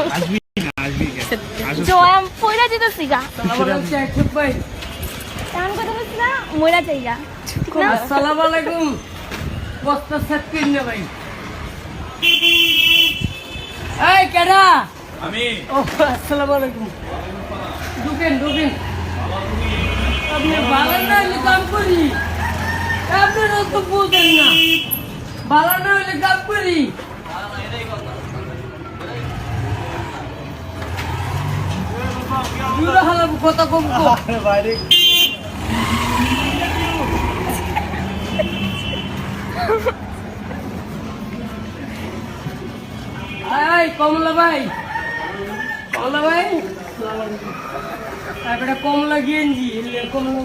আসবি না, আসবি কেন? আসো। জয়াম পয়লা যেতেছি গা ভাই তেমন কথা বলছি না ময়রা চাই গা আসসালামু আলাইকুম বস্তা সেট কিনে ভাই এই কেডা আমি ও আসসালামু আলাইকুম ঢুকেন ঢুকেন আপনি ভালো না হলে কাম করি আপনারা তো বুঝেন না ভালো না হলে কাম করি দুটো হালাম কথা কম কম বাইরে এই কমলা ভাই কমলা ভাই তারপরে কমলা গেঞ্জি কমলা